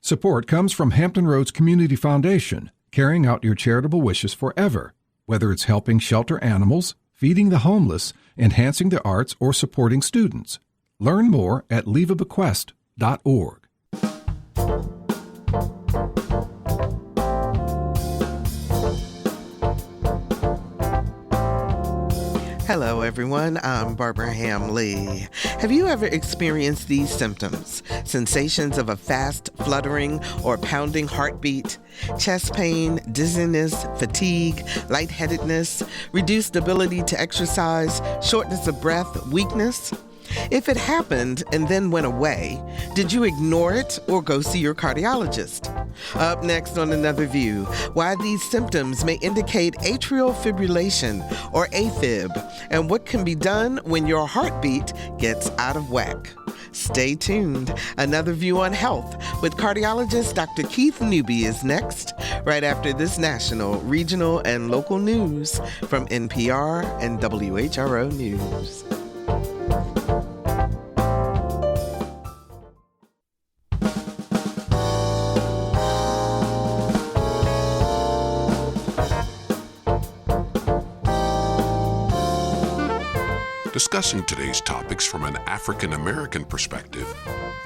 Support comes from Hampton Roads Community Foundation, carrying out your charitable wishes forever, whether it's helping shelter animals, feeding the homeless, enhancing the arts, or supporting students. Learn more at leaveabequest.org. Hello, everyone. I'm Barbara Hamley. Have you ever experienced these symptoms? Sensations of a fast, fluttering, or pounding heartbeat, chest pain, dizziness, fatigue, lightheadedness, reduced ability to exercise, shortness of breath, weakness? If it happened and then went away, did you ignore it or go see your cardiologist? Up next on Another View, why these symptoms may indicate atrial fibrillation or AFib, and what can be done when your heartbeat gets out of whack. Stay tuned. Another View on Health with cardiologist Dr. Keith Newby is next, right after this national, regional, and local news from NPR and WHRO News. Discussing today's topics from an African-American perspective,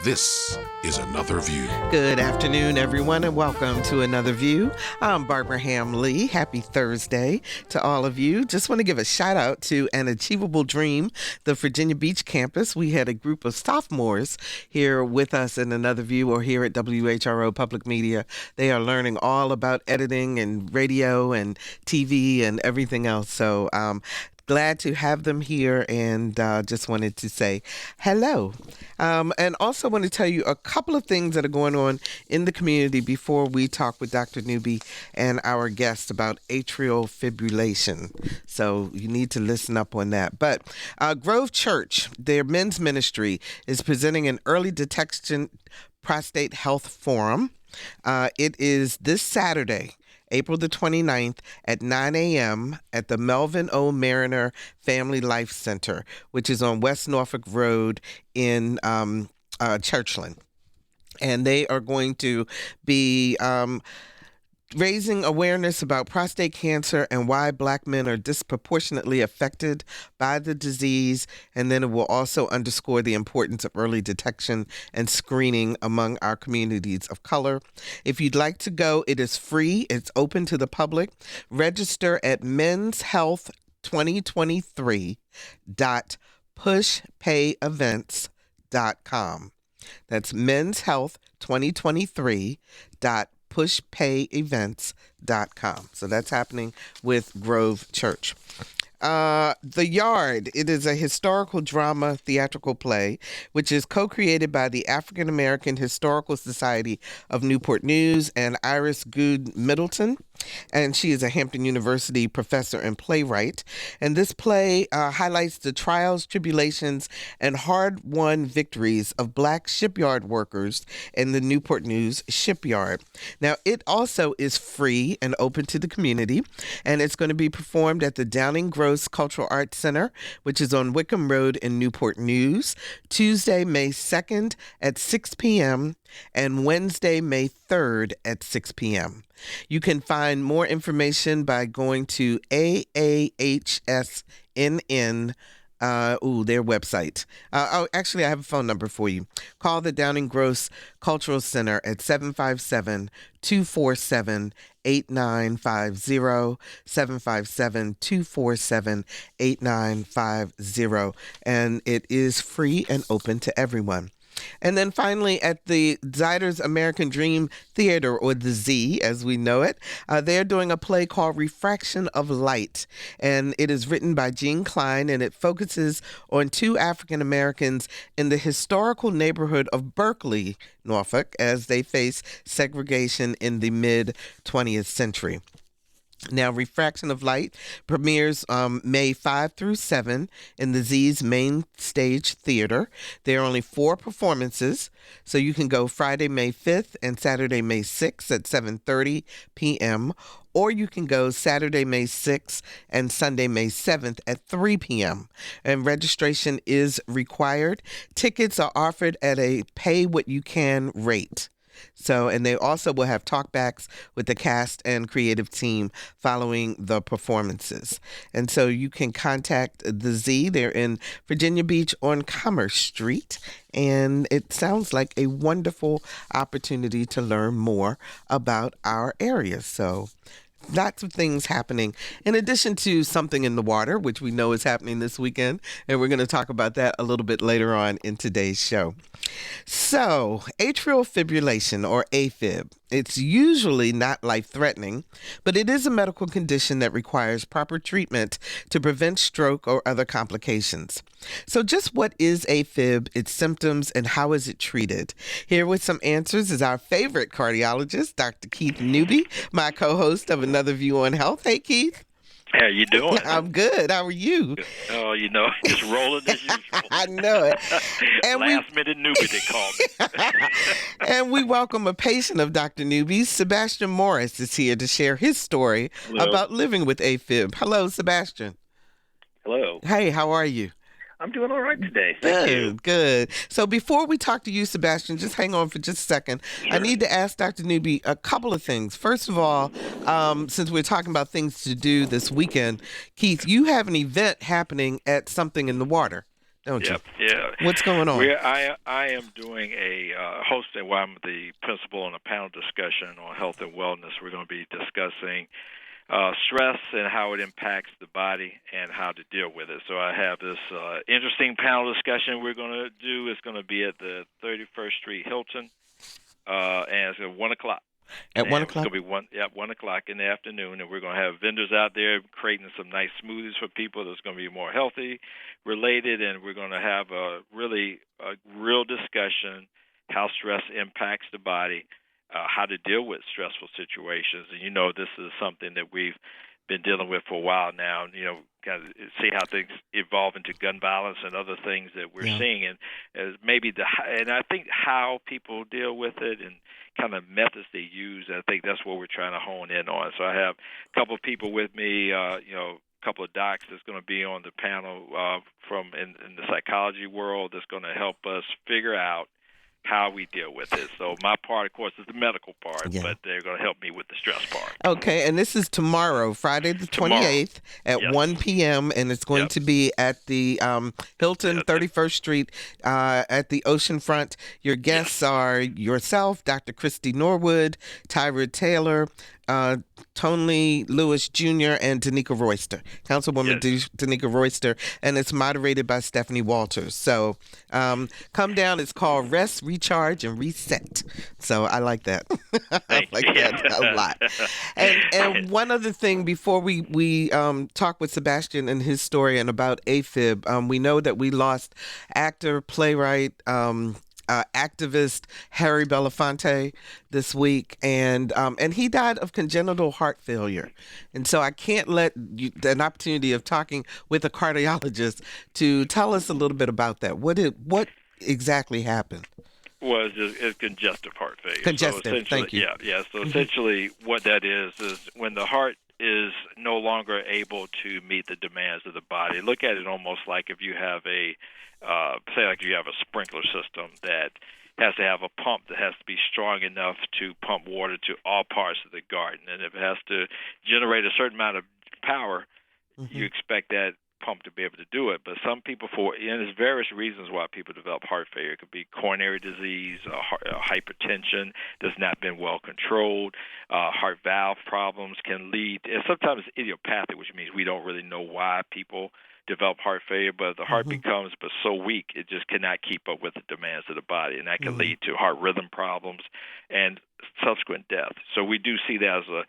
this is Another View. Good afternoon, everyone, and welcome to Another View. I'm Barbara Hamley. Happy Thursday to all of you. Just want to give a shout out to An Achievable Dream, the Virginia Beach campus. We had a group of sophomores here with us in Another View, or here at WHRO Public Media. They are learning all about editing and radio and TV and everything else. So, glad to have them here, and just wanted to say hello. And also want to tell you a couple of things that are going on in the community before we talk with Dr. Newby and our guest about atrial fibrillation. So you need to listen up on that. But Grove Church, their men's ministry, is presenting an early detection prostate health forum. It is this Saturday, April the 29th at 9 a.m. at the Melvin O. Mariner Family Life Center, which is on West Norfolk Road in Churchland. And they are going to be raising awareness about prostate cancer and why Black men are disproportionately affected by the disease. And then it will also underscore the importance of early detection and screening among our communities of color. If you'd like to go, it is free. It's open to the public. Register at menshealth2023.pushpayevents.com. That's menshealth2023.pushpayevents.com. So that's happening with Grove Church. The Yard, it is a historical drama theatrical play, which is co-created by the African American Historical Society of Newport News and Iris Good Middleton. And she is a Hampton University professor and playwright. And this play highlights the trials, tribulations, and hard-won victories of Black shipyard workers in the Newport News shipyard. Now, it also is free and open to the community, and it's going to be performed at the Downing Gross Cultural Arts Center, which is on Wickham Road in Newport News, Tuesday, May 2nd at 6 p.m., and Wednesday, May 3rd at 6 p.m. You can find more information by going to AAHSNN, their website. Actually, I have a phone number for you. Call the Downing Gross Cultural Center at 757-247-8950, 757-247-8950, and it is free and open to everyone. And then finally, at the Zyder's American Dream Theater, or the Z as we know it, they're doing a play called Refraction of Light. And it is written by Gene Klein, and it focuses on two African Americans in the historical neighborhood of Berkeley, Norfolk, as they face segregation in the mid-20th century. Now, Refraction of Light premieres May 5 through 7 in the Z's Main Stage Theater. There are only 4 performances, so you can go Friday, May 5th and Saturday, May 6th at 7:30 p.m., or you can go Saturday, May 6th and Sunday, May 7th at 3 p.m. And registration is required. Tickets are offered at a pay-what-you-can rate. So, and they also will have talkbacks with the cast and creative team following the performances. And so you can contact the Z. They're in Virginia Beach on Commerce Street. And it sounds like a wonderful opportunity to learn more about our area. So lots of things happening in addition to Something in the Water, which we know is happening this weekend. And we're going to talk about that a little bit later on in today's show. So, atrial fibrillation, or AFib, it's usually not life-threatening, but it is a medical condition that requires proper treatment to prevent stroke or other complications. So just what is AFib, its symptoms, and how is it treated? Here with some answers is our favorite cardiologist, Dr. Keith Newby, my co-host of Another View on Health. Hey, Keith. How you doing? I'm good. How are you? Oh, just rolling as usual. I know it. And Last minute Newby, they called me. And we welcome a patient of Dr. Newby's. Sebastian Morris is here to share his story about living with AFib. Hello, Sebastian. Hello. Hey, how are you? I'm doing all right today. Thank you. Good. So before we talk to you, Sebastian, just hang on for just a second. Sure. I need to ask Dr. Newby a couple of things. First of all, since we're talking about things to do this weekend, Keith, you have an event happening at Something in the Water, don't you? Yeah. What's going on? I am doing a hosting. Well, I'm the principal on a panel discussion on health and wellness. We're going to be discussing stress and how it impacts the body and how to deal with it. So I have this interesting panel discussion we're going to do. It's going to be at the 31st Street Hilton, and it's at 1 o'clock. At 1 o'clock? It's going to be 1 o'clock in the afternoon, and we're going to have vendors out there creating some nice smoothies for people that's going to be more healthy related, and we're going to have a real discussion how stress impacts the body, how to deal with stressful situations. And, this is something that we've been dealing with for a while now, kind of see how things evolve into gun violence and other things that we're seeing. And and I think how people deal with it and kind of methods they use, I think that's what we're trying to hone in on. So I have a couple of people with me, a couple of docs that's going to be on the panel from in the psychology world that's going to help us figure out how we deal with it. So my part, of course, is the medical part, but they're going to help me with the stress part. Okay, and this is tomorrow, Friday the 28th at 1 p.m., and it's going to be at the Hilton 31st Street at the oceanfront. Your guests are yourself, Dr. Christy Norwood, Tyra Taylor, Tony Lewis Jr., and Danica Royster, Councilwoman Danica Royster, and it's moderated by Stephanie Walters. So come down. It's called Rest, Recharge, and Reset. So I like that. I like that a lot. And one other thing before we talk with Sebastian and his story and about AFib, we know that we lost actor, playwright, activist Harry Belafonte this week, and he died of congenital heart failure. And so I can't let an opportunity of talking with a cardiologist to tell us a little bit about that. What exactly happened? Well, it's congestive heart failure. Congestive, thank you. Yeah. So essentially what that is when the heart is no longer able to meet the demands of the body. Look at it almost like if you have say like you have a sprinkler system that has to have a pump that has to be strong enough to pump water to all parts of the garden. And if it has to generate a certain amount of power, you expect that pump to be able to do it. But some people, and there's various reasons why people develop heart failure. It could be coronary disease, hypertension that's not been well controlled, heart valve problems can lead, and sometimes it's idiopathic, which means we don't really know why people develop heart failure, but the heart becomes so weak it just cannot keep up with the demands of the body, and that can lead to heart rhythm problems and subsequent death. So we do see that as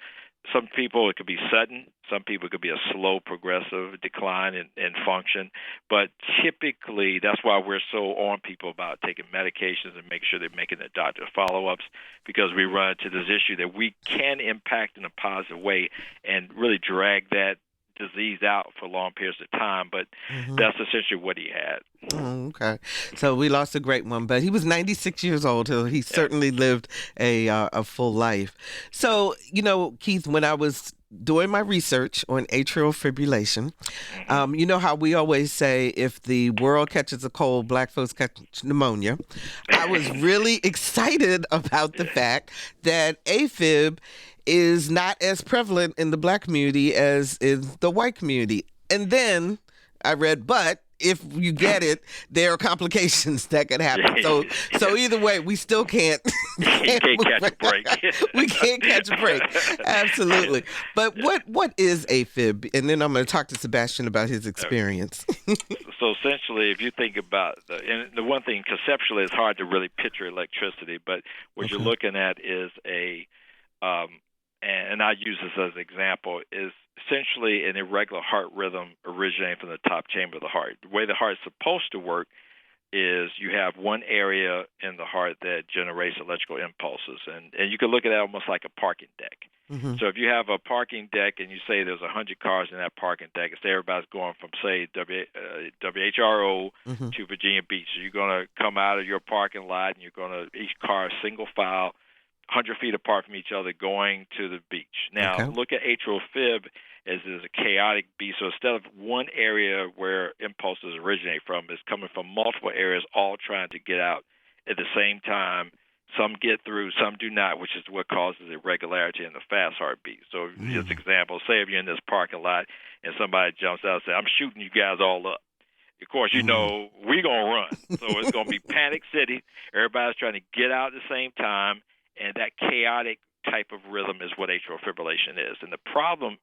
some people it could be sudden, some people it could be a slow progressive decline in function, but typically that's why we're so on people about taking medications and make sure they're making their doctor follow-ups, because we run into this issue that we can impact in a positive way and really drag that disease out for long periods of time, but that's essentially what he had. Okay. So we lost a great one, but he was 96 years old. So he certainly lived a full life. So, Keith, when I was doing my research on atrial fibrillation. You know how we always say if the world catches a cold, black folks catch pneumonia. I was really excited about the fact that AFib is not as prevalent in the black community as in the white community. And then I read, but if you get it, there are complications that can happen. So either way, we still can't. You can't catch a break. We can't catch a break. Absolutely. But what is AFib? And then I'm going to talk to Sebastian about his experience. So essentially, if you think about the one thing conceptually, it's hard to really picture electricity, but what you're looking at is and I use this as an example, is essentially an irregular heart rhythm originating from the top chamber of the heart. The way the heart is supposed to work is you have one area in the heart that generates electrical impulses, and you can look at it almost like a parking deck. So if you have a parking deck and you say there's 100 cars in that parking deck, and say everybody's going from, say, WHRO to Virginia Beach, so you're going to come out of your parking lot and you're going to, each car single file, 100 feet apart from each other going to the beach. Now, look at atrial fib as a chaotic beat. So instead of one area where impulses originate from, it's coming from multiple areas all trying to get out at the same time. Some get through, some do not, which is what causes irregularity in the fast heartbeat. So just example, say if you're in this parking lot and somebody jumps out and says, I'm shooting you guys all up. Of course, you know, we're going to run. So it's going to be panic city. Everybody's trying to get out at the same time. And that chaotic type of rhythm is what atrial fibrillation is. And the problem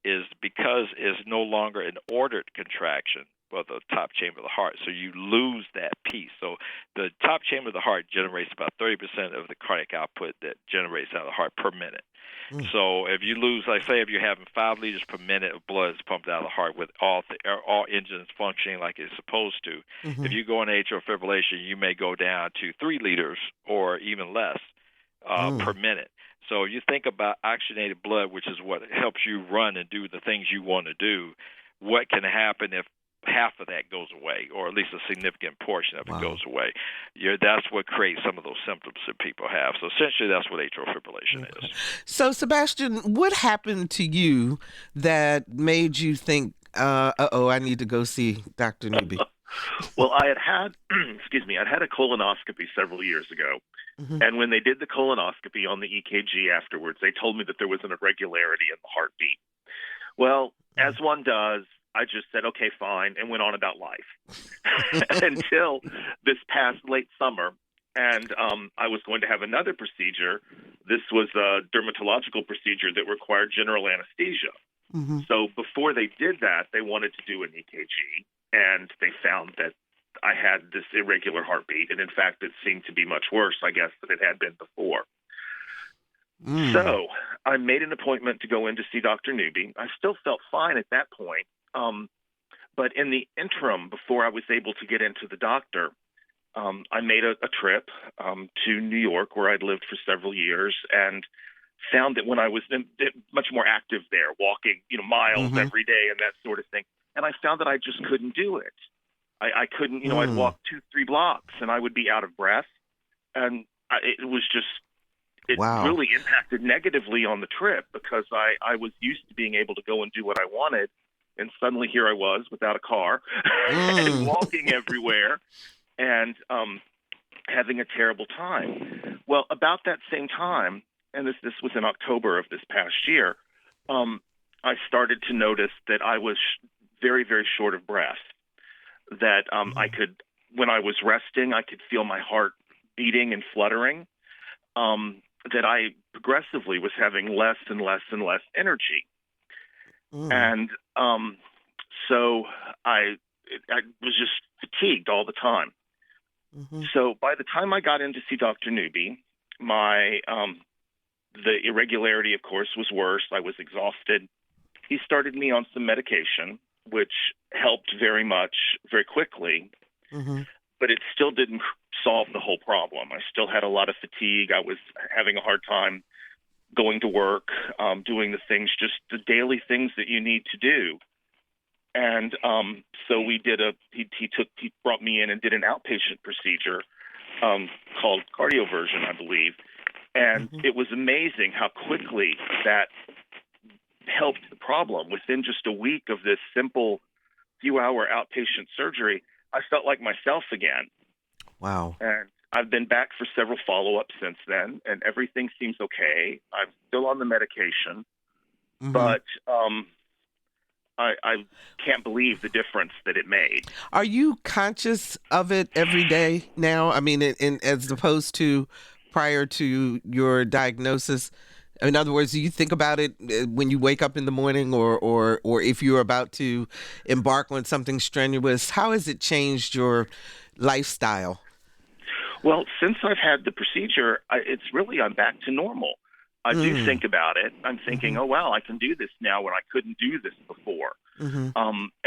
is because it's no longer an ordered contraction of the top chamber of the heart, so you lose that piece. So the top chamber of the heart generates about 30% of the cardiac output that generates out of the heart per minute. So if you lose, like say if you're having 5 liters per minute of blood is pumped out of the heart with all engines functioning like it's supposed to, if you go into atrial fibrillation, you may go down to 3 liters or even less per minute. So you think about oxygenated blood, which is what helps you run and do the things you want to do. What can happen if half of that goes away, or at least a significant portion of it goes away? That's what creates some of those symptoms that people have. So essentially, that's what atrial fibrillation is. So, Sebastian, what happened to you that made you think, I need to go see Dr. Newby? Well, I'd had a colonoscopy several years ago. And when they did the colonoscopy on the EKG afterwards, they told me that there was an irregularity in the heartbeat. Well, as one does, I just said, okay, fine, and went on about life until this past late summer. And I was going to have another procedure. This was a dermatological procedure that required general anesthesia. So before they did that, they wanted to do an EKG, and they found that I had this irregular heartbeat. And in fact, it seemed to be much worse, I guess, than it had been before. So I made an appointment to go in to see Dr. Newby. I still felt fine at that point. But in the interim, before I was able to get into the doctor, I made a trip to New York, where I'd lived for several years, and found that when I was much more active there, walking miles every day and that sort of thing, and I found that I just couldn't do it. I couldn't, I'd walk 2-3 blocks and I would be out of breath, and it really impacted negatively on the trip, because I was used to being able to go and do what I wanted. And suddenly here I was without a car and walking everywhere and having a terrible time. Well, about that same time, and this was in October of this past year, I started to notice that I was very, very short of breath, that I could, when I was resting, I could feel my heart beating and fluttering, that I progressively was having less and less and less energy. And so I was just fatigued all the time. So by the time I got in to see Dr. Newby, the irregularity, of course, was worse. I was exhausted. He started me on some medication, which helped very much, very quickly. But it still didn't solve the whole problem. I still had a lot of fatigue. I was having a hard time going to work, doing the things, just the daily things that you need to do. And so we did he brought me in and did an outpatient procedure called cardioversion, I believe. And it was amazing how quickly that helped the problem. Within just a week of this simple few-hour outpatient surgery, I felt like myself again. Wow. And I've been back for several follow-ups since then, and everything seems okay. I'm still on the medication, but I can't believe the difference that it made. Are you conscious of it every day now? I mean, as opposed to prior to your diagnosis? In other words, do you think about it when you wake up in the morning or if you're about to embark on something strenuous? How has it changed your lifestyle? Well, since I've had the procedure, I'm back to normal. I do think about it. I'm thinking, oh, wow, I can do this now when I couldn't do this before. And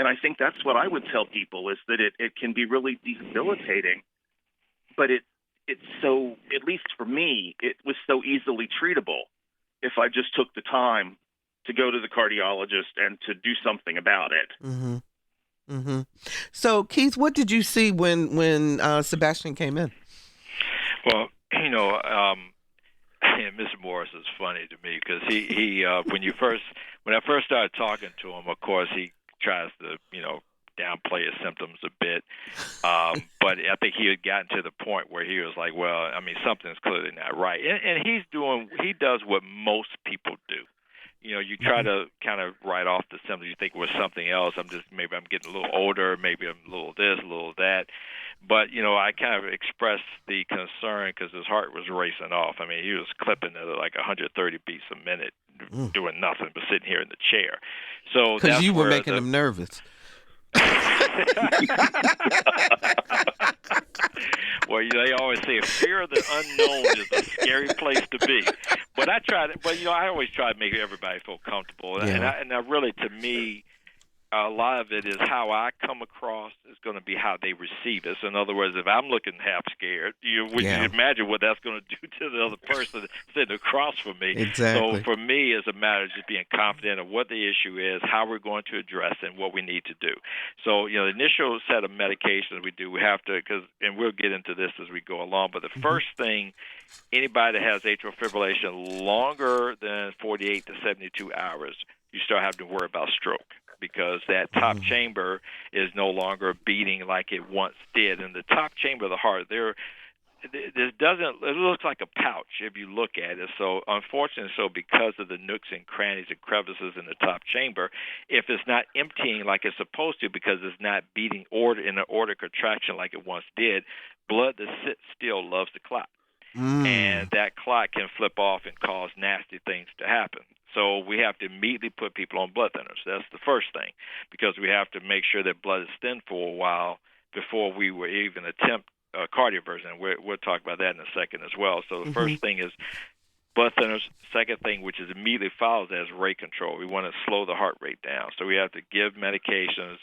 I think that's what I would tell people is that it can be really debilitating, but it's so, at least for me, it was so easily treatable if I just took the time to go to the cardiologist and to do something about it. So, Keith, what did you see when Sebastian came in? Well, Mr. Morris is funny to me because he when I first started talking to him, of course, he tries to, downplay his symptoms a bit. But I think he had gotten to the point where he was like, well, I mean, something's clearly not right. And he does what most people do. You try to kind of write off the symptoms. You think it was something else. Maybe I'm getting a little older. Maybe I'm a little this, a little that. But, I kind of expressed the concern because his heart was racing off. I mean, he was clipping at like 130 beats a minute, doing nothing but sitting here in the chair. So because you were making him nervous. Well, they always say fear of the unknown is a scary place to be. But I always try to make everybody feel comfortable. Yeah. And I really, to me, a lot of it is how I come across is going to be how they receive it. So in other words, if I'm looking half scared, you imagine what that's going to do to the other person sitting across from me. Exactly. So for me, it's a matter of just being confident of what the issue is, how we're going to address it, and what we need to do. So, the initial set of medications we have to, and we'll get into this as we go along, but the first thing, anybody that has atrial fibrillation longer than 48 to 72 hours, you start having to worry about stroke, because that top chamber is no longer beating like it once did. And the top chamber of the heart, it looks like a pouch if you look at it. So unfortunately, because of the nooks and crannies and crevices in the top chamber, if it's not emptying like it's supposed to, because it's not beating in an aortic contraction like it once did, blood that sits still loves to clot. And that clot can flip off and cause nasty things to happen. So we have to immediately put people on blood thinners. That's the first thing, because we have to make sure that blood is thinned for a while before we will even attempt cardioversion. We'll talk about that in a second as well. So the first thing is blood thinners. Second thing, which is immediately follows that, is rate control. We want to slow the heart rate down. So we have to give medications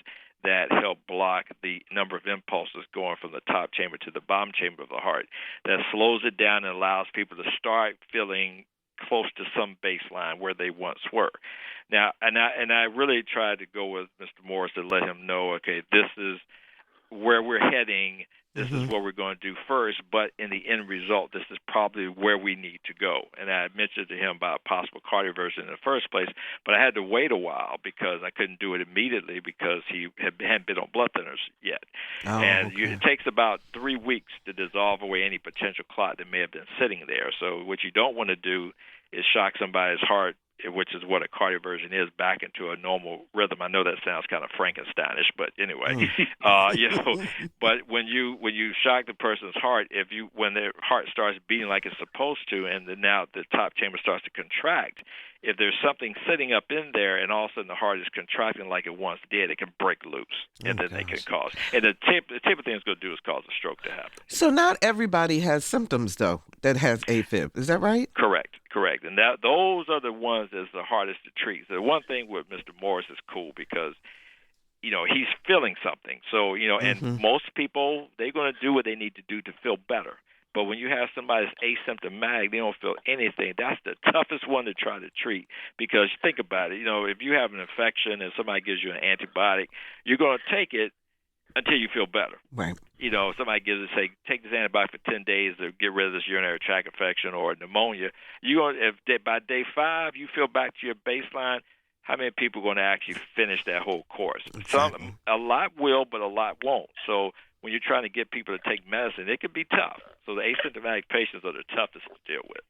that help block the number of impulses going from the top chamber to the bottom chamber of the heart. That slows it down and allows people to start feeling close to some baseline where they once were. Now, and I really tried to go with Mr. Morris to let him know, okay, this is where we're heading. This is what we're going to do first, but in the end result, this is probably where we need to go. And I mentioned to him about possible cardioversion in the first place, but I had to wait a while because I couldn't do it immediately because he hadn't been on blood thinners yet. It takes about 3 weeks to dissolve away any potential clot that may have been sitting there. So what you don't want to do is shock somebody's heart, which is what a cardioversion is, back into a normal rhythm. I know that sounds kind of Frankensteinish, but anyway, But when you shock the person's heart, when their heart starts beating like it's supposed to, and then now the top chamber starts to contract, if there's something sitting up in there, and all of a sudden the heart is contracting like it once did, it can break loose, and then they can cause. And the tip of thing it's going to do is cause a stroke to happen. So not everybody has symptoms though that has AFib. Is that right? Correct. And those are the ones that's the hardest to treat. So the one thing with Mr. Morris is cool because, he's feeling something. So, and most people, they're going to do what they need to do to feel better. But when you have somebody that's asymptomatic, they don't feel anything. That's the toughest one to try to treat, because think about it. If you have an infection and somebody gives you an antibiotic, you're going to take it until you feel better. Right. Somebody gives it, say, take this antibiotic for 10 days to get rid of this urinary tract infection or pneumonia. If by day 5 you feel back to your baseline, how many people are going to actually finish that whole course? Exactly. A lot will, but a lot won't. So when you're trying to get people to take medicine, it can be tough. So the asymptomatic patients are the toughest to deal with.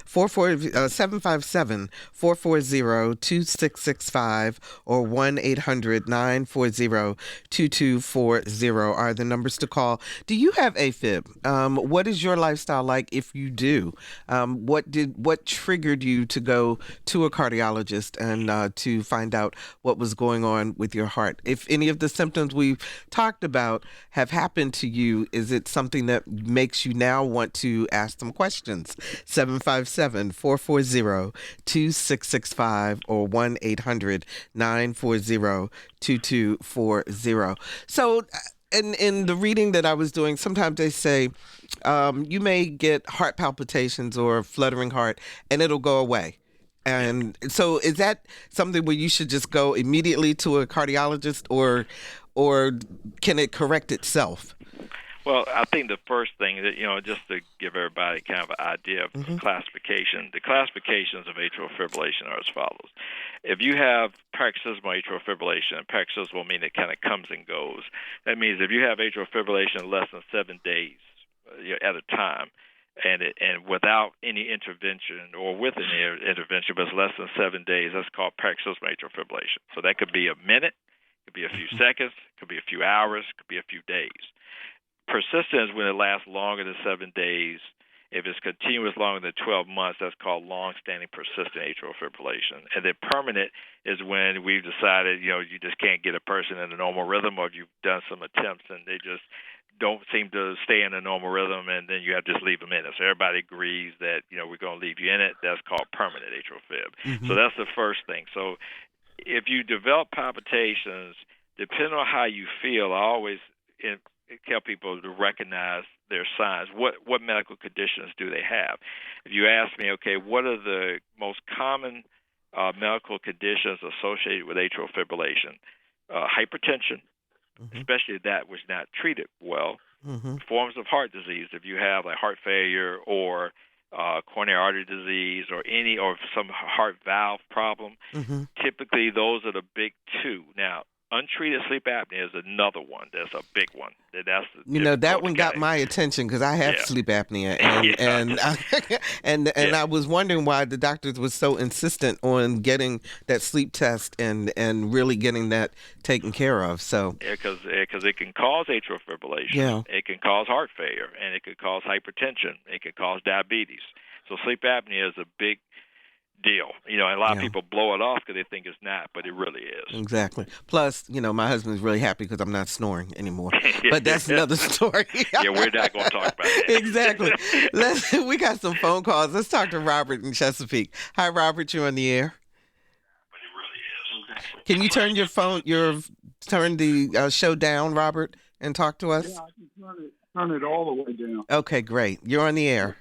757-440-2665 or 1-800-940-2240 are the numbers to call. Do you have AFib? What is your lifestyle like if you do? What triggered you to go to a cardiologist and to find out what was going on with your heart? If any of the symptoms we've talked about have happened to you, is it something that makes you now want to ask some questions? 757-440-2665 or 1-800-940-2240. So in the reading that I was doing, sometimes they say you may get heart palpitations or fluttering heart and it'll go away. And so is that something where you should just go immediately to a cardiologist, or can it correct itself? Well, I think the first thing that, just to give everybody kind of an idea of classification, the classifications of atrial fibrillation are as follows. If you have paroxysmal atrial fibrillation, and paroxysmal means it kind of comes and goes. That means if you have atrial fibrillation less than 7 days at a time, and without any intervention or with any intervention, but it's less than 7 days, that's called paroxysmal atrial fibrillation. So that could be a minute, could be a few seconds, could be a few hours, could be a few days. Persistent is when it lasts longer than 7 days. If it's continuous longer than 12 months, that's called long-standing persistent atrial fibrillation. And then permanent is when we've decided, you just can't get a person in a normal rhythm, or you've done some attempts and they just don't seem to stay in a normal rhythm, and then you have to just leave them in it. So everybody agrees that, we're going to leave you in it. That's called permanent atrial fib. So that's the first thing. So if you develop palpitations, depending on how you feel, I always tell people to recognize their signs. What medical conditions do they have? If you ask me, okay, what are the most common medical conditions associated with atrial fibrillation? Hypertension, especially that which not treated well. Forms of heart disease, if you have like heart failure or coronary artery disease or some heart valve problem, typically those are the big two. Now, untreated sleep apnea is another one. That's a big one. That's that one got my attention because I have sleep apnea, and I was wondering why the doctors were so insistent on getting that sleep test and really getting that taken care of. So because it can cause atrial fibrillation, it can cause heart failure, and it could cause hypertension. It could cause diabetes. So sleep apnea is a big deal, and a lot of people blow it off because they think it's not, but it really is. Exactly. Plus, my husband's really happy because I'm not snoring anymore. But that's another story. We're not going to talk about that. Exactly. We got some phone calls. Let's talk to Robert in Chesapeake. Hi, Robert. You're on the air. But it really is. Can you turn turn the show down, Robert, and talk to us? Yeah, I can turn it all the way down. Okay, great. You're on the air.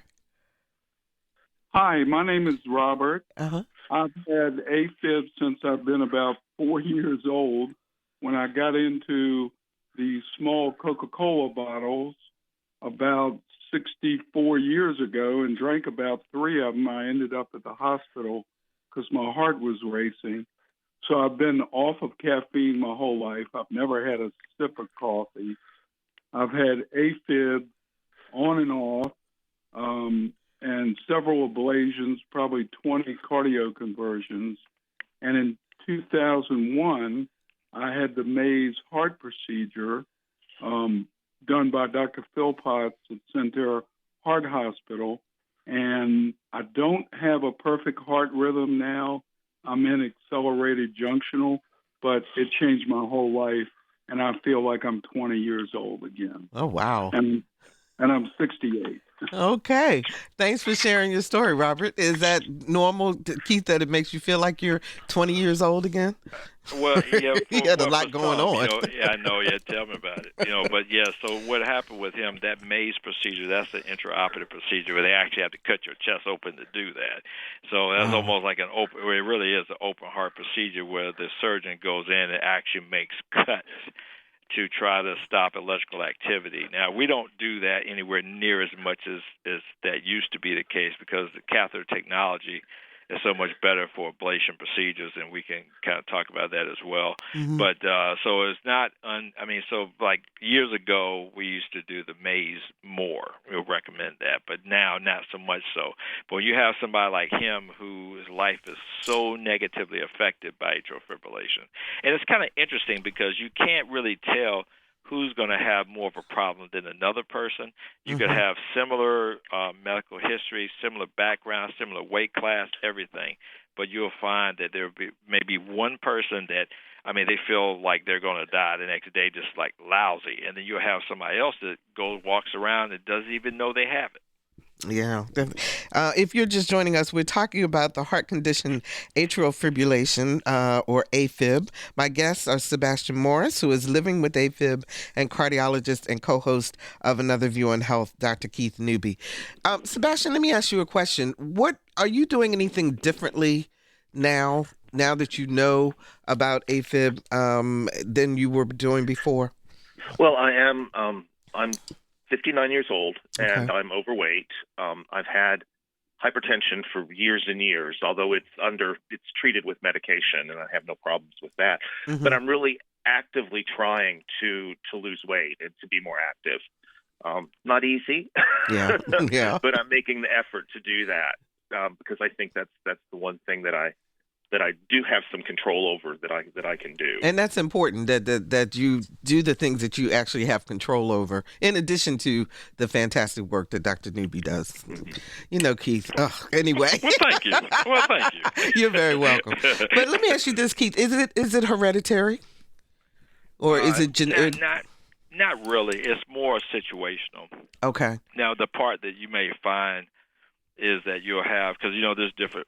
Hi, my name is Robert. Uh-huh. I've had AFib since I've been about 4 years old. When I got into the small Coca-Cola bottles about 64 years ago and drank about 3 of them, I ended up at the hospital because my heart was racing. So I've been off of caffeine my whole life. I've never had a sip of coffee. I've had AFib on and off. And several ablations, probably 20 cardio conversions. And in 2001, I had the Mays heart procedure done by Dr. Phil Potts at Centaur Heart Hospital. And I don't have a perfect heart rhythm now. I'm in accelerated junctional, but it changed my whole life. And I feel like I'm 20 years old again. Oh, wow. And I'm 68. Okay. Thanks for sharing your story, Robert. Is that normal, Keith, that it makes you feel like you're 20 years old again? Well, you had a lot going on. I know. Tell me about it. But so what happened with him, that Mays procedure, that's an intraoperative procedure where they actually have to cut your chest open to do that. So that's almost like it really is an open heart procedure where the surgeon goes in and actually makes cuts to try to stop electrical activity. Now, we don't do that anywhere near as much as that used to be the case because the catheter technology is so much better for ablation procedures, and we can kind of talk about that as well. Mm-hmm. But so it's not, so like years ago, we used to do the maze more. We'll recommend that, but now not so much so. But when you have somebody like him whose life is so negatively affected by atrial fibrillation, and it's kind of interesting because you can't really tell who's going to have more of a problem than another person. You could have similar medical history, similar background, similar weight class, everything, but you'll find that there will be maybe one person that, they feel like they're going to die the next day, just like lousy, and then you'll have somebody else that walks around and doesn't even know they have it. Yeah. If you're just joining us, we're talking about the heart condition atrial fibrillation, or AFib. My guests are Sebastian Morris, who is living with AFib, and cardiologist and co-host of Another View on Health, Dr. Keith Newby. Sebastian, let me ask you a question. What are you doing anything differently now that you know about AFib than you were doing before? Well, I am. I'm 59 years old, and Okay. I'm overweight. I've had hypertension for years and years, although it's treated with medication, and I have no problems with that. Mm-hmm. But I'm really actively trying to lose weight and to be more active. Not easy, Yeah. Yeah. but I'm making the effort to do that because I think that's the one thing that I do have some control over that I can do. And that's important that you do the things that you actually have control over, in addition to the fantastic work that Dr. Newby does. Keith. Anyway. Well, thank you. You're very welcome. But let me ask you this, Keith. Is it hereditary? Or is it genetic? Not really. It's more situational. Okay. Now, the part that you may find is that you'll have, because, there's different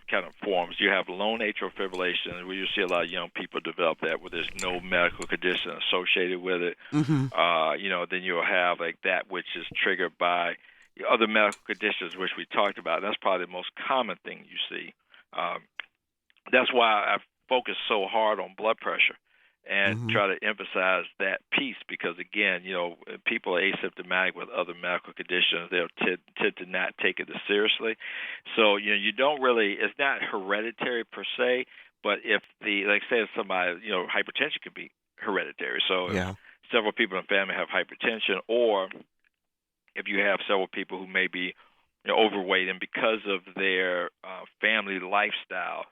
kind of forms. You have lone atrial fibrillation, where you see a lot of young people develop that, where there's no medical condition associated with it. Mm-hmm. Then you'll have like that which is triggered by other medical conditions, which we talked about. That's probably the most common thing you see. That's why I focus so hard on blood pressure and try to emphasize that piece, because again, people are asymptomatic with other medical conditions. They'll tend to not take it as seriously. So, you don't really, it's not hereditary per se, but if somebody, hypertension can be hereditary. So if several people in the family have hypertension, or if you have several people who may be overweight, and because of their family lifestyle,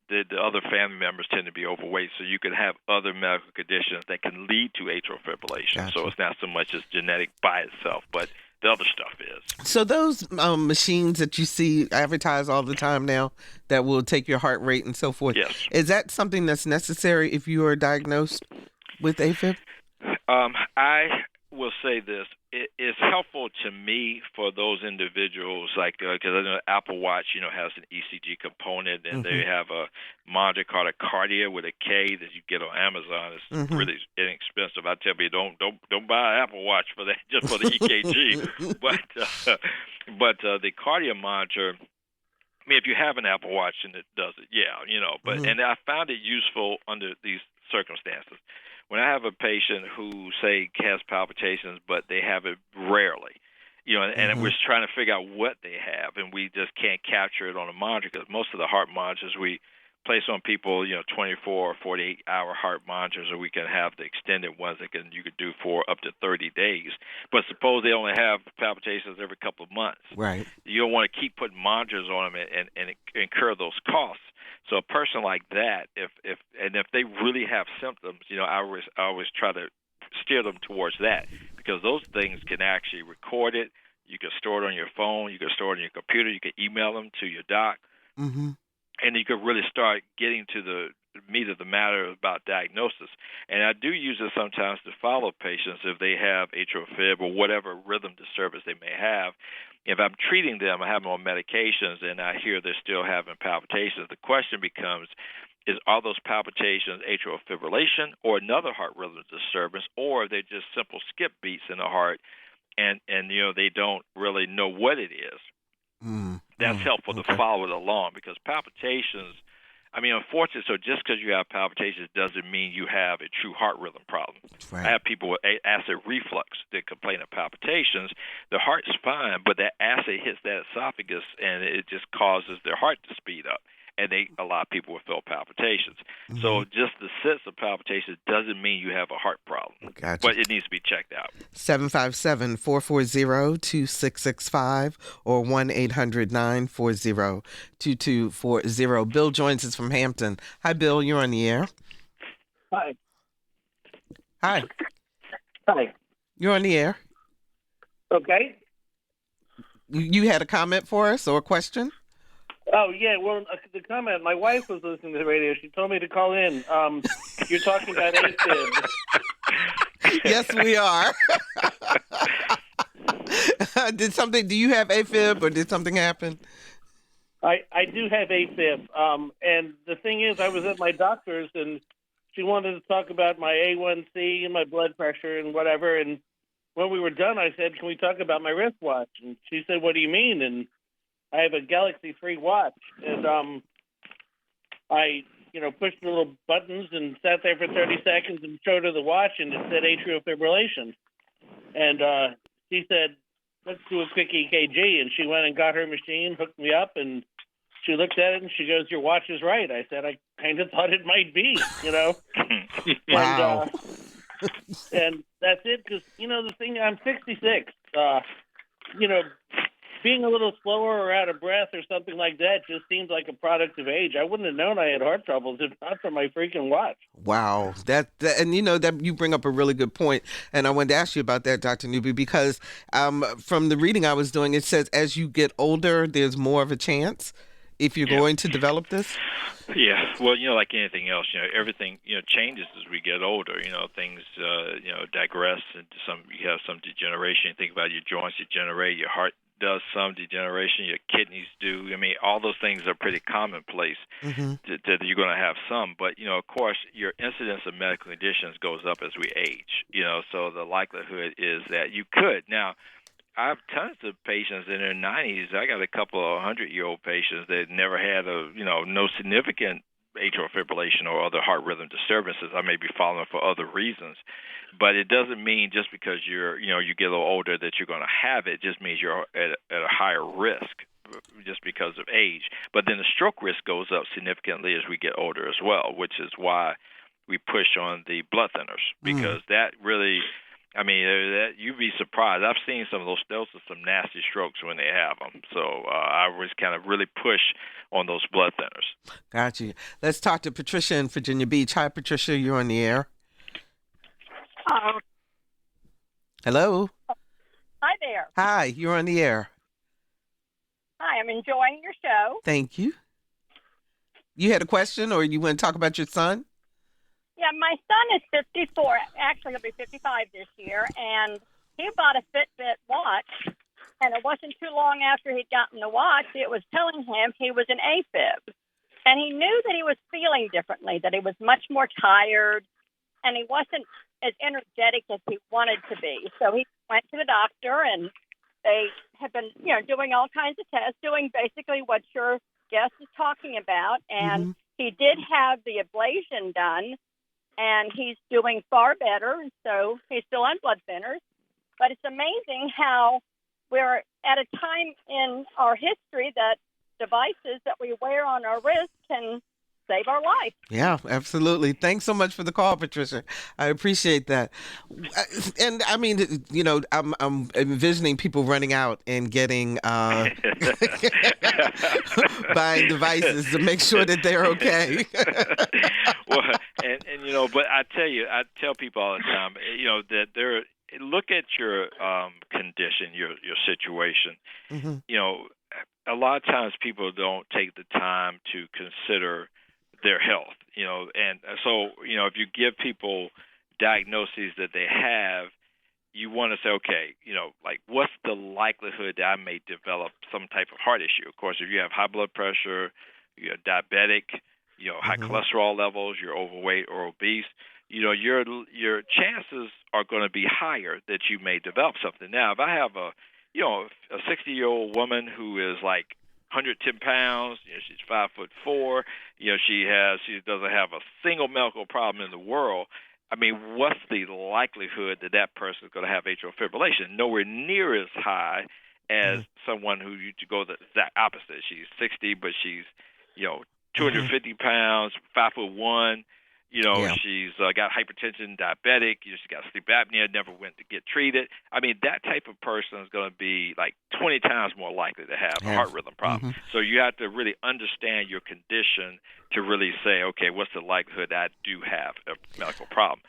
the other family members tend to be overweight, so you can have other medical conditions that can lead to atrial fibrillation. Gotcha. So it's not so much as genetic by itself, but the other stuff is. So those machines that you see advertised all the time now that will take your heart rate and so forth, Yes. Is that something that's necessary if you are diagnosed with AFib? I will say this. It's helpful to me for those individuals, because I know Apple Watch, has an ECG component, and they have a monitor called a Cardia with a K that you get on Amazon. It's really inexpensive. I tell you, don't buy an Apple Watch for that, just for the EKG. But the Cardia monitor, if you have an Apple Watch and it does it, But and I found it useful under these circumstances. When I have a patient who, say, has palpitations, but they have it rarely, and we're trying to figure out what they have, and we just can't capture it on a monitor, because most of the heart monitors we place on people, 24 or 48-hour heart monitors, or we can have the extended ones that you could do for up to 30 days. But suppose they only have palpitations every couple of months. Right. You don't want to keep putting monitors on them and incur those costs. So a person like that, if they really have symptoms, I always try to steer them towards that, because those things can actually record it. You can store it on your phone. You can store it on your computer. You can email them to your doc. And you could really start getting to the meat of the matter about diagnosis. And I do use it sometimes to follow patients if they have atrial fib or whatever rhythm disturbance they may have. If I'm treating them, I have them on medications, and I hear they're still having palpitations, the question becomes, are those palpitations atrial fibrillation or another heart rhythm disturbance, or are they just simple skip beats in the heart, and they don't really know what it is? That's helpful to follow it along, because palpitations, I mean, unfortunately, so just because you have palpitations doesn't mean you have a true heart rhythm problem. Right. I have people with acid reflux that complain of palpitations. Their heart's fine, but that acid hits that esophagus, and it just causes their heart to speed up. And a lot of people will feel palpitations. Mm-hmm. So just the sense of palpitations doesn't mean you have a heart problem. Gotcha. But it needs to be checked out. 757-440-2665 or 1-800-940-2240. Bill joins us from Hampton. Hi, Bill. You're on the air. Hi. Hi. Hi. You're on the air. Okay. You had a comment for us or a question? Oh, yeah. Well, the comment, my wife was listening to the radio. She told me to call in. You're talking about AFib. Yes, we are. Do you have AFib or did something happen? I do have AFib. And the thing is, I was at my doctor's and she wanted to talk about my A1C and my blood pressure and whatever. And when we were done, I said, can we talk about my wristwatch? And she said, what do you mean? And I have a Galaxy 3 watch. And I pushed the little buttons and sat there for 30 seconds and showed her the watch, and it said atrial fibrillation. And she said, let's do a quick EKG. And she went and got her machine, hooked me up, and she looked at it, and she goes, your watch is right. I said, I kind of thought it might be, Wow. And that's it, because, the thing, I'm 66. Being a little slower or out of breath or something like that just seems like a product of age. I wouldn't have known I had heart troubles if not for my freaking watch. Wow. That you bring up a really good point. And I wanted to ask you about that, Dr. Newby, because from the reading I was doing, it says as you get older, there's more of a chance if you're going to develop this. Yeah, well, like anything else, everything, changes as we get older. Things, digress into you have some degeneration. Think about your joints degenerate, your heart does some degeneration, your kidneys do. I mean, all those things are pretty commonplace that you're going to have some. But, of course, your incidence of medical conditions goes up as we age, so the likelihood is that you could. Now, I have tons of patients in their 90s. I got a couple of 100-year-old patients that never had no significant atrial fibrillation or other heart rhythm disturbances. I may be following for other reasons. But it doesn't mean just because you get a little older that you're going to have it. It just means you're at a higher risk just because of age. But then the stroke risk goes up significantly as we get older as well, which is why we push on the blood thinners, because that really, you'd be surprised. I've seen some of those some nasty strokes when they have them. So I was kind of really push on those blood thinners. Got you. Let's talk to Patricia in Virginia Beach. Hi, Patricia. You're on the air. Hello. Hi there. Hi, you're on the air. Hi, I'm enjoying your show. Thank you. You had a question, or you want to talk about your son? Yeah, my son is 54. Actually, he'll be 55 this year, and he bought a Fitbit watch, and it wasn't too long after he'd gotten the watch, it was telling him he was an AFib. And he knew that he was feeling differently, that he was much more tired, and he wasn't as energetic as he wanted to be. So he went to the doctor, and they have been, doing all kinds of tests, doing basically what your guest is talking about. And he did have the ablation done, and he's doing far better. So he's still on blood thinners. But it's amazing how we're at a time in our history that devices that we wear on our wrist can save our life. Yeah, absolutely. Thanks so much for the call, Patricia. I appreciate that. And I mean, I'm envisioning people running out and getting buying devices to make sure that they're okay. Well, and but I tell people all the time, that look at your condition, your situation. A lot of times people don't take the time to consider their health, and so, if you give people diagnoses that they have, you want to say, okay, like what's the likelihood that I may develop some type of heart issue? Of course, if you have high blood pressure, you're diabetic, high cholesterol levels, you're overweight or obese, your chances are going to be higher that you may develop something. Now, if I have a 60-year-old woman who is like 110 pounds. She's 5'4". She doesn't have a single medical problem in the world. I mean, what's the likelihood that that person is going to have atrial fibrillation? Nowhere near as high as someone who you go the exact opposite. She's 60, but she's 250 pounds, 5'1". She's got hypertension, diabetic. She's got sleep apnea, never went to get treated. I mean, that type of person is going to be like 20 times more likely to have a heart rhythm problem. So you have to really understand your condition to really say, okay, what's the likelihood that I do have a medical problem?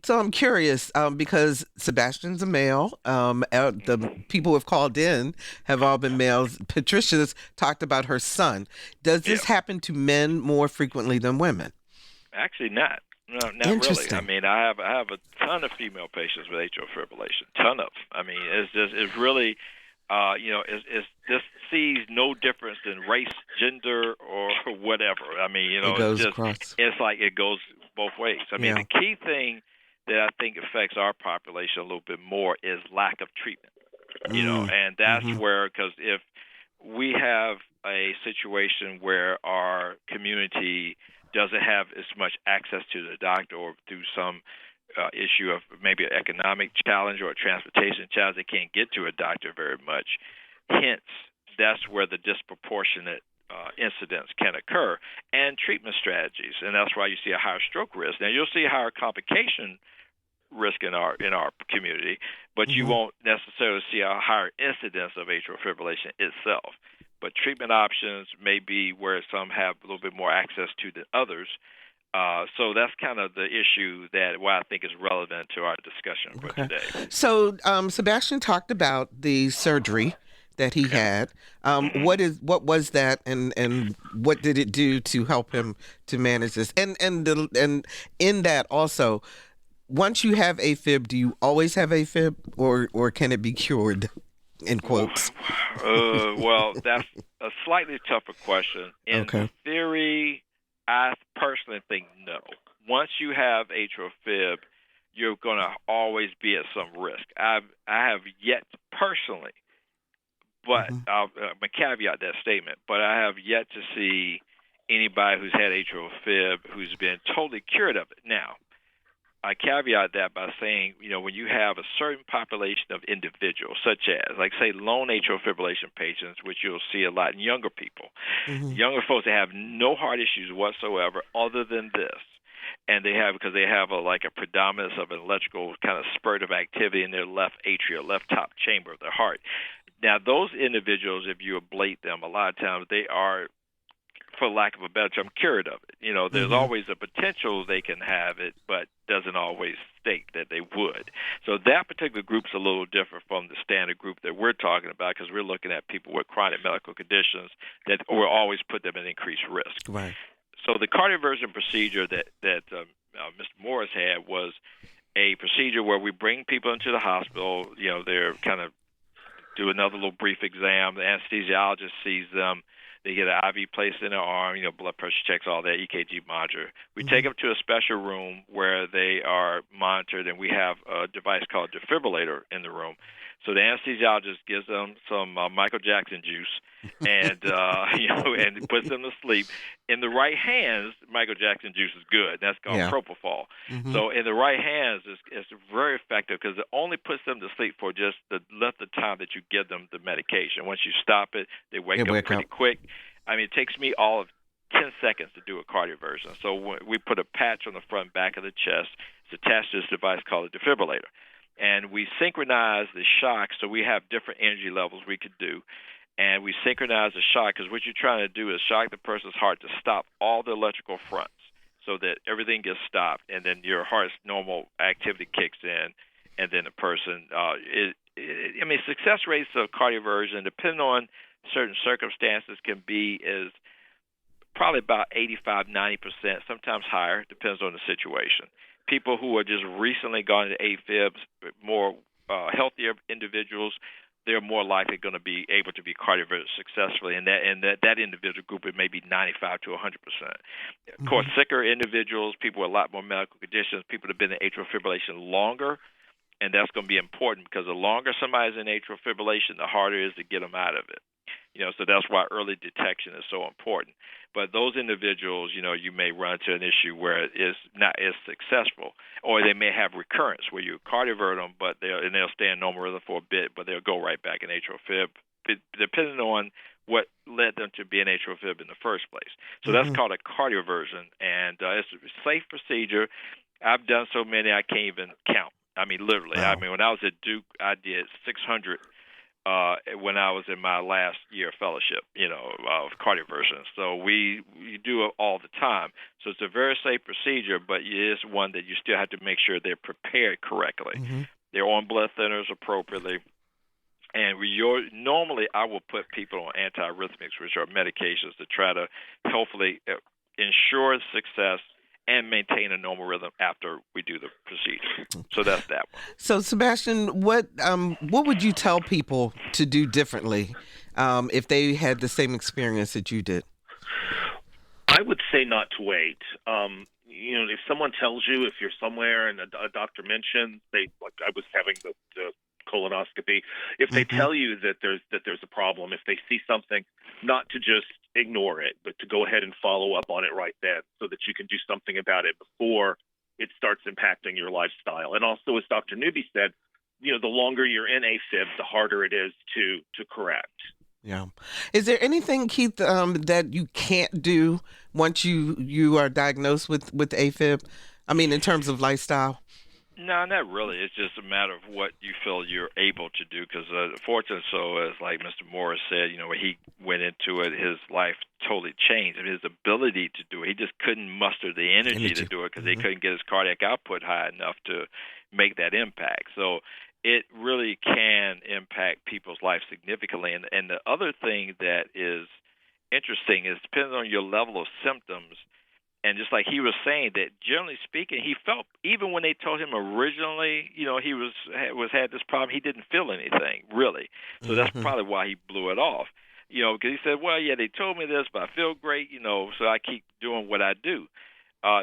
So I'm curious because Sebastian's a male. The people who have called in have all been males. Patricia's talked about her son. Does this happen to men more frequently than women? Actually, not. No, not really. I mean, I have a ton of female patients with atrial fibrillation. Ton of. I mean, it's really, this sees no difference in race, gender, or whatever. I mean, it goes across. It's like it goes both ways. I mean, the key thing that I think affects our population a little bit more is lack of treatment. And that's where, because if we have a situation where our community doesn't have as much access to the doctor, or through some issue of maybe an economic challenge or a transportation challenge, they can't get to a doctor very much. Hence, that's where the disproportionate incidents can occur, and treatment strategies. And that's why you see a higher stroke risk. Now, you'll see a higher complication risk in our community, but you won't necessarily see a higher incidence of atrial fibrillation itself. But treatment options may be where some have a little bit more access to than others. So that's kind of the issue why I think is relevant to our discussion for today. So Sebastian talked about the surgery that he had. What was that, and what did it do to help him to manage this? And in that also, once you have AFib, do you always have AFib, or can it be cured? In quotes. Well, that's a slightly tougher question. In theory, I personally think no. Once you have atrial fib, you're going to always be at some risk. I have yet personally, but I'll caveat that statement, but I have yet to see anybody who's had atrial fib who's been totally cured of it. Now, I caveat that by saying, when you have a certain population of individuals, such as, like, say, lone atrial fibrillation patients, which you'll see a lot in younger people, younger folks that have no heart issues whatsoever other than this, and because they have a predominance of an electrical kind of spurt of activity in their left atria, left top chamber of their heart. Now, those individuals, if you ablate them, a lot of times they are, for lack of a better term, cured of it. There's always a potential they can have it, but doesn't always state that they would. So that particular group's a little different from the standard group that we're talking about, because we're looking at people with chronic medical conditions that will always put them at increased risk. Right. So the cardioversion procedure that Mr. Morris had was a procedure where we bring people into the hospital. They're kind of do another little brief exam. The anesthesiologist sees them. They get an IV placed in their arm, blood pressure checks, all that, EKG monitor. We take them to a special room where they are monitored, and we have a device called a defibrillator in the room. So the anesthesiologist gives them some Michael Jackson juice and and puts them to sleep. In the right hands, Michael Jackson juice is good. That's called propofol. So in the right hands, it's very effective because it only puts them to sleep for just the length of time that you give them the medication. Once you stop it, they wake up pretty quick. I mean, it takes me all of 10 seconds to do a cardioversion. So we put a patch on the front and back of the chest. It's attached to this device called a defibrillator. And we synchronize the shock, so we have different energy levels we could do. And we synchronize the shock because what you're trying to do is shock the person's heart to stop all the electrical fronts so that everything gets stopped, and then your heart's normal activity kicks in, and then the person success rates of cardioversion, depending on certain circumstances, can be is probably about 85-90%, sometimes higher, depends on the situation. People who are just recently gone to AFibs, more healthier individuals, they're more likely going to be able to be cardioverted successfully, and that individual group, it may be 95 to 100%. Of course, sicker individuals, people with a lot more medical conditions, people that have been in atrial fibrillation longer, and that's going to be important because the longer somebody's in atrial fibrillation, the harder it is to get them out of it. So that's why early detection is so important. But those individuals, you may run into an issue where it's not as successful, or they may have recurrence where you cardiovert them, but they'll stay in normal rhythm for a bit, but they'll go right back in atrial fib, depending on what led them to be in atrial fib in the first place. So that's called a cardioversion, and it's a safe procedure. I've done so many I can't even count. I mean, literally. Wow. I mean, when I was at Duke, I did 600 when I was in my last year of fellowship, of cardioversion. So we do it all the time. So it's a very safe procedure, but it is one that you still have to make sure they're prepared correctly. They're on blood thinners appropriately. And normally I will put people on antiarrhythmics, which are medications to try to hopefully ensure success and maintain a normal rhythm after we do the procedure. So that's that one. So, Sebastian, what would you tell people to do differently if they had the same experience that you did? I would say not to wait. If someone tells you, if you're somewhere and a doctor mentions, I was having the colonoscopy, if they tell you that there's a problem, if they see something, not to just ignore it, but to go ahead and follow up on it right then so that you can do something about it before it starts impacting your lifestyle. And also, as Dr. Newby said, the longer you're in AFib, the harder it is to correct. Yeah. Is there anything, Keith, that you can't do once you are diagnosed with AFib? I mean, in terms of lifestyle? No, not really. It's just a matter of what you feel you're able to do. Because fortunately, so as like Mr. Morris said, when he went into it, his life totally changed. And his ability to do it, he just couldn't muster the energy to do it because he couldn't get his cardiac output high enough to make that impact. So it really can impact people's life significantly. And the other thing that is interesting is depending on your level of symptoms. And just like he was saying, that generally speaking, he felt, even when they told him originally, he had this problem, he didn't feel anything really. So that's probably why he blew it off. Because he said, well, yeah, they told me this, but I feel great, so I keep doing what I do.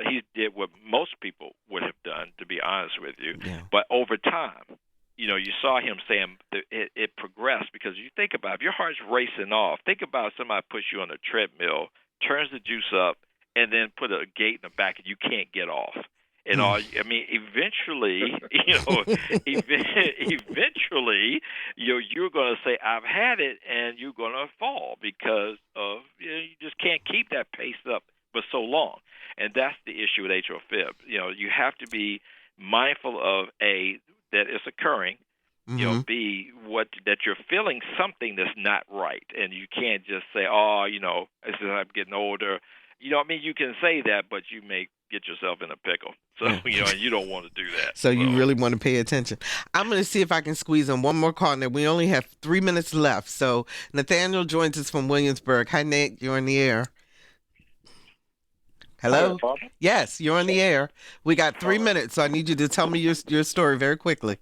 He did what most people would have done, to be honest with you. Yeah. But over time, you saw him saying that it progressed, because you think about it, if your heart's racing off, think about somebody puts you on a treadmill, turns the juice up, and then put a gate in the back, and you can't get off. And eventually, you're going to say, "I've had it," and you're going to fall because of you just can't keep that pace up for so long. And that's the issue with atrial fib. You have to be mindful of A, that it's occurring. B, that you're feeling something that's not right, and you can't just say, as I'm getting older. You can say that, but you may get yourself in a pickle. So, and you don't want to do that. So you really want to pay attention. I'm going to see if I can squeeze in one more call. Now, we only have 3 minutes left. So Nathaniel joins us from Williamsburg. Hi, Nick. You're on the air. Hello? Hi, yes, you're on the air. We got 3 minutes, so I need you to tell me your story very quickly.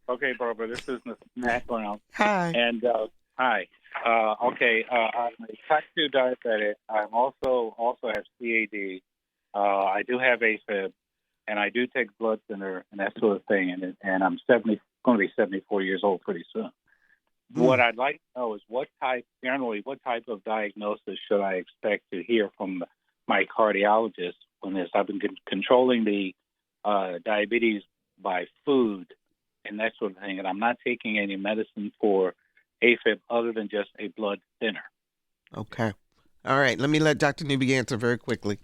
Okay, Barbara. This is Matt Brown. Hi. And hi. I'm a type 2 diabetic. I also have CAD. I do have AFib, and I do take blood thinner and that sort of thing. And I'm going to be 74 years old pretty soon. What I'd like to know is what type of diagnosis should I expect to hear from my cardiologist when this? I've been controlling the diabetes by food and that sort of thing, and I'm not taking any medicine for AFib other than just a blood thinner. Okay. All right. Let me let Dr. Newby answer very quickly.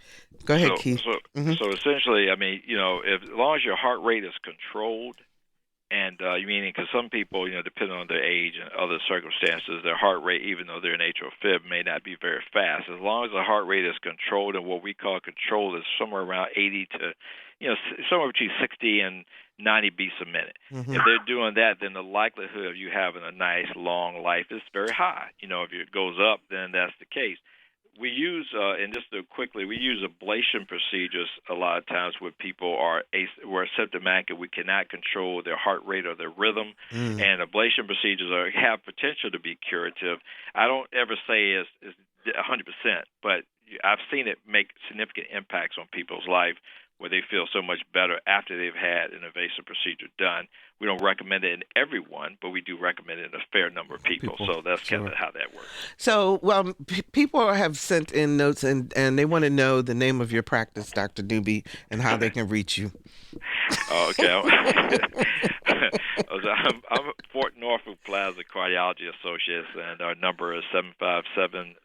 Go ahead, Keith. So essentially, as long as your heart rate is controlled, and meaning because some people, depending on their age and other circumstances, their heart rate, even though they're in atrial fib, may not be very fast. As long as the heart rate is controlled, and what we call controlled is somewhere around 80 to, somewhere between 60 and 90 beats a minute. If they're doing that, then the likelihood of you having a nice long life is very high. If it goes up, then that's the case. We use, and just to quickly, we use ablation procedures a lot of times where people are symptomatic and we cannot control their heart rate or their rhythm. And ablation procedures have potential to be curative. I don't ever say it's 100%, but I've seen it make significant impacts on people's life where they feel so much better after they've had an invasive procedure done, we don't recommend it in everyone, but we do recommend it in a fair number of people. So that's sure. kind of how that works. So, well, people have sent in notes, and they want to know the name of your practice, Dr. Newby, and how they can reach you. Okay. I'm Fort Norfolk Plaza Cardiology Associates, and our number is 757-624-1785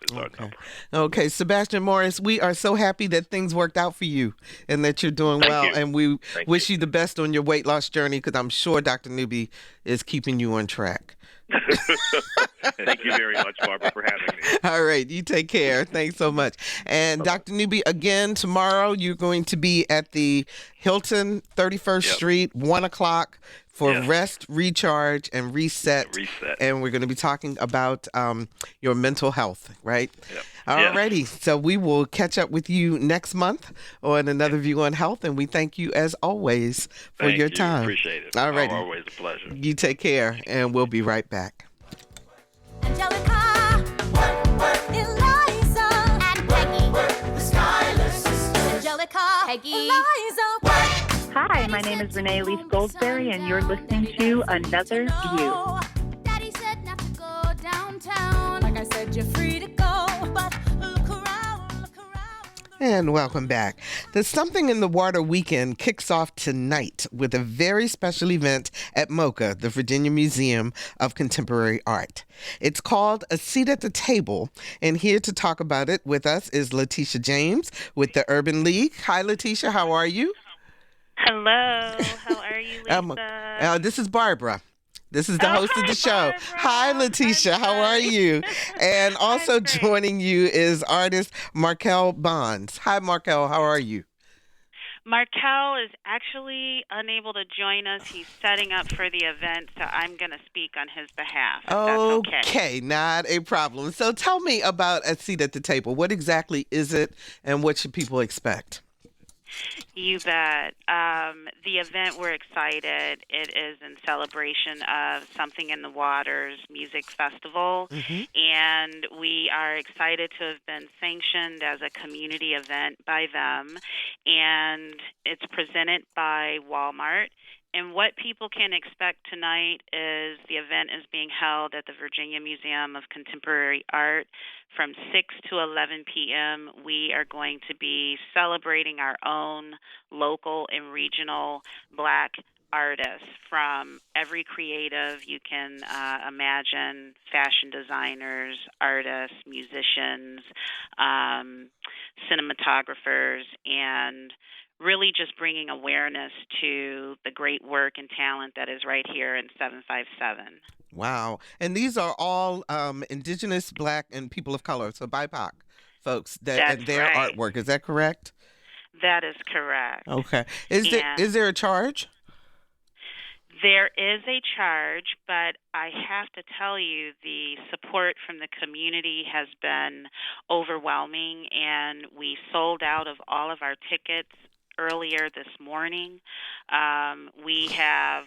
is our number. Okay, Sebastian Morris, we are so happy that things worked out for you and that you're doing well, and we wish you the best on your weight loss journey, because I'm sure Dr. Newby is keeping you on track. Thank you very much, Barbara, for having me. All right, you take care. Thanks so much. And Dr. Newby, again, tomorrow you're going to be at the Hilton 31st Street, 1 o'clock for Rest, Recharge, and Reset. And we're going to be talking about your mental health, right? Yep. All righty. So we will catch up with you next month on another View on Health, and we thank you, as always, for your time. Appreciate it. All righty. Always a pleasure. You take care, and we'll be right back. Angelica, Eliza, and Peggy, the stylists. Angelica, Peggy, Eliza. Hi, my name is Renee Elise Goldsberry, and you're listening to Another View. Daddy said not to go downtown. Like I said, you're free to go, but look around, look around. And welcome back. The Something in the Water weekend kicks off tonight with a very special event at MoCA, the Virginia Museum of Contemporary Art. It's called A Seat at the Table, and here to talk about it with us is Letitia James with the Urban League. Hi, Letitia. How are you? Hello. How are you, Lisa? This is Barbara. This is the host of the show. Barbara. Hi, Letitia. How are you? And also joining you is artist Markel Bonds. Hi, Markel. How are you? Markel is actually unable to join us. He's setting up for the event, so I'm going to speak on his behalf. If that's okay. Okay, not a problem. So tell me about A Seat at the Table. What exactly is it, and what should people expect? You bet. The event, we're excited. It is in celebration of Something in the Waters Music Festival, and we are excited to have been sanctioned as a community event by them, and it's presented by Walmart. And what people can expect tonight is the event is being held at the Virginia Museum of Contemporary Art from 6 to 11 p.m. We are going to be celebrating our own local and regional Black artists from every creative you can imagine, fashion designers, artists, musicians, cinematographers, and really just bringing awareness to the great work and talent that is right here in 757. Wow. And these are all indigenous, Black, and people of color, so BIPOC folks, That's their right. artwork. Is that correct? That is correct. Okay. Is there a charge? There is a charge, but I have to tell you the support from the community has been overwhelming, and we sold out of all of our tickets earlier this morning. We have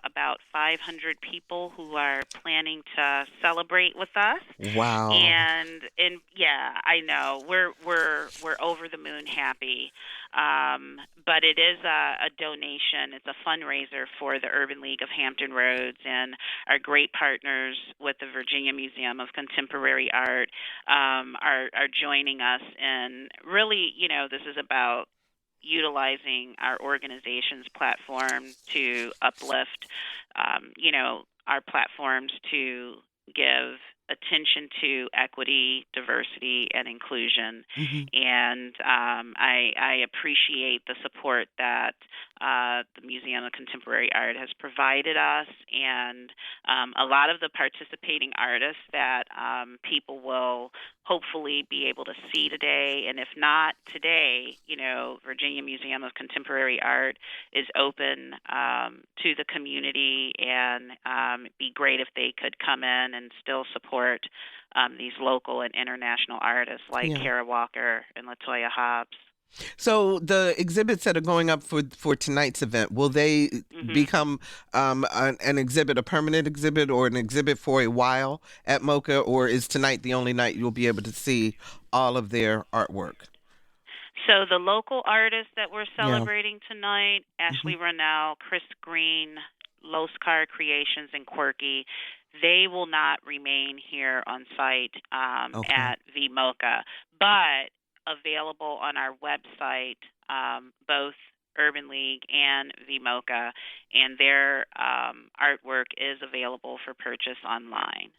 about 500 people who are planning to celebrate with us. Wow. And yeah, I know we're over the moon happy. But it is a donation. It's a fundraiser for the Urban League of Hampton Roads, and our great partners with the Virginia Museum of Contemporary Art are joining us. And really, this is about utilizing our organization's platform to uplift, our platforms to give attention to equity, diversity, and inclusion. And I appreciate the support that the Museum of Contemporary Art has provided us, and a lot of the participating artists that people will hopefully be able to see today. And if not today, Virginia Museum of Contemporary Art is open to the community, and it'd be great if they could come in and still support these local and international artists like Kara Walker and LaToya Hobbs. So the exhibits that are going up for tonight's event, will they become an exhibit, a permanent exhibit, or an exhibit for a while at MoCA, or is tonight the only night you'll be able to see all of their artwork? So the local artists that we're celebrating tonight, Ashley Ronell, Chris Green, Los Car Creations, and Quirky, they will not remain here on site at VMOCA, but available on our website, both Urban League and VMOCA, and their artwork is available for purchase online.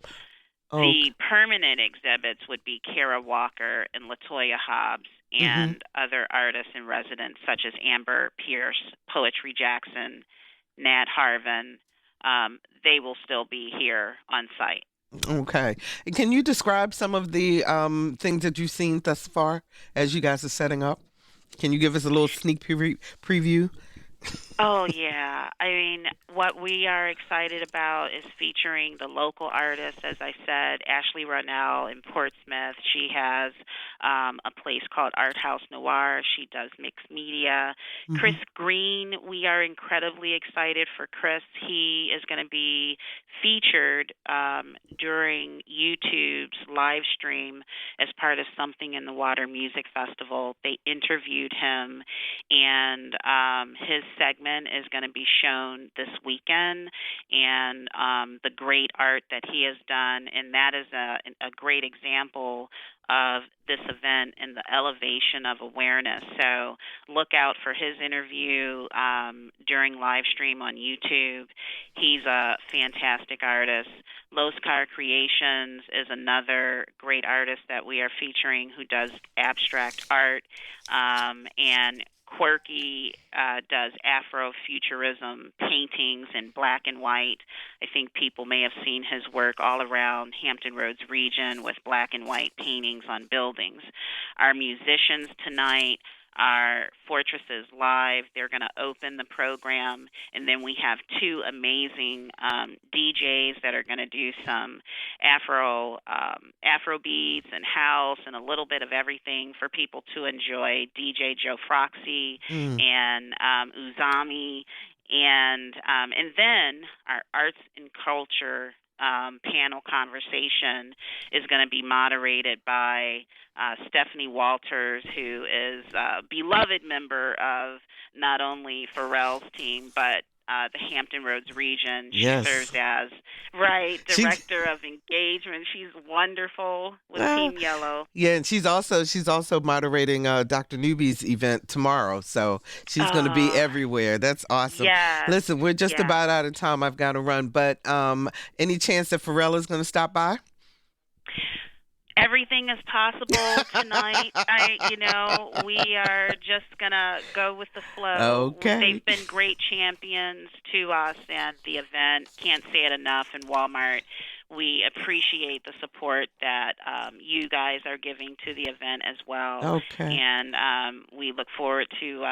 The permanent exhibits would be Kara Walker and LaToya Hobbs and other artists in residence such as Amber Pierce, Poetry Jackson, Nat Harvin. They will still be here on site. Okay. Can you describe some of the things that you've seen thus far as you guys are setting up? Can you give us a little sneak preview? Oh, yeah. I mean, what we are excited about is featuring the local artists. As I said, Ashley Ronell in Portsmouth. She has a place called Art House Noir. She does mixed media. Chris Green, we are incredibly excited for Chris. He is going to be featured during YouTube's live stream as part of Something in the Water Music Festival. They interviewed him, and his segment is going to be shown this weekend, and the great art that he has done, and that is a great example of this event and the elevation of awareness. So look out for his interview during live stream on YouTube. He's a fantastic artist. Los Car Creations is another great artist that we are featuring who does abstract art, and Quirky does Afrofuturism paintings in black and white. I think people may have seen his work all around Hampton Roads region with black and white paintings on buildings. Our musicians tonight are Fortresses Live. They're going to open the program, and then we have two amazing DJs that are going to do some Afro beats and house and a little bit of everything for people to enjoy. DJ Joe Froxy and Uzami, and then our arts and culture panel conversation is going to be moderated by Stephanie Walters, who is a beloved member of not only Pharrell's team, but the Hampton Roads region. She serves as director of engagement. She's wonderful with Team Yellow. Yeah, and she's also moderating Dr. Newby's event tomorrow, so she's going to be everywhere. That's awesome. Yes. Listen, we're just about out of time. I've got to run, but any chance that Pharrell is going to stop by? Everything is possible tonight. We are just going to go with the flow. Okay. They've been great champions to us at the event. Can't say it enough. And Walmart, we appreciate the support that you guys are giving to the event as well. Okay. And we look forward to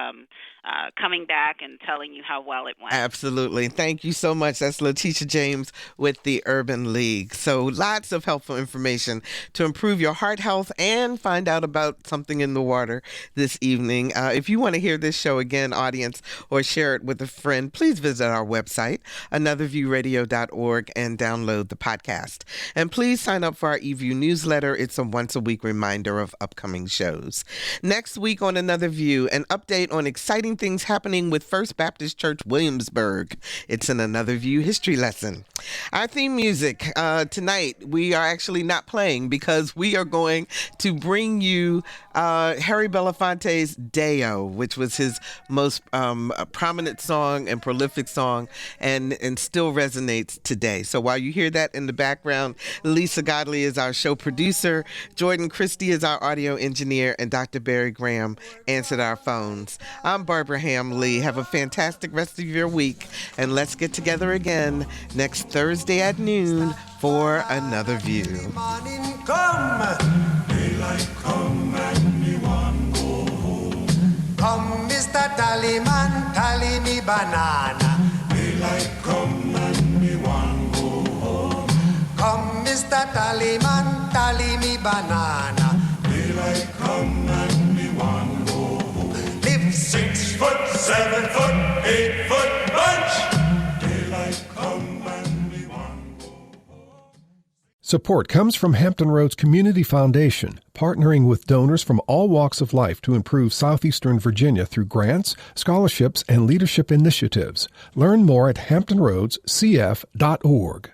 coming back and telling you how well it went. Absolutely. Thank you so much. That's Letitia James with the Urban League. So lots of helpful information to improve your heart health and find out about Something in the Water this evening. If you want to hear this show again, audience, or share it with a friend, please visit our website, anotherviewradio.org, and download the podcast. And please sign up for our eView newsletter. It's a once-a-week reminder of upcoming shows. Next week on Another View, an update on exciting things happening with First Baptist Church Williamsburg. It's an Another View history lesson. Our theme music tonight, we are actually not playing because we are going to bring you Harry Belafonte's Deo, which was his most prominent song and prolific song, and still resonates today. So while you hear that in the background, Lisa Godley is our show producer, Jordan Christie is our audio engineer, and Dr. Barry Graham answered our phones. I'm Barbara Ham-Lee. Have a fantastic rest of your week, and let's get together again next Thursday at noon for Another View. Morning come, daylight come, and me want go home. Come, Mr. Tallyman, tally me banana. Daylight come and me want go home. Come, Mr. Tallyman, tally me banana. Daylight come and me want go home. Live 6 foot, 7 foot, 8 foot bunch. Daylight come and me want go home. Support comes from Hampton Roads Community Foundation, partnering with donors from all walks of life to improve southeastern Virginia through grants, scholarships, and leadership initiatives. Learn more at hamptonroadscf.org.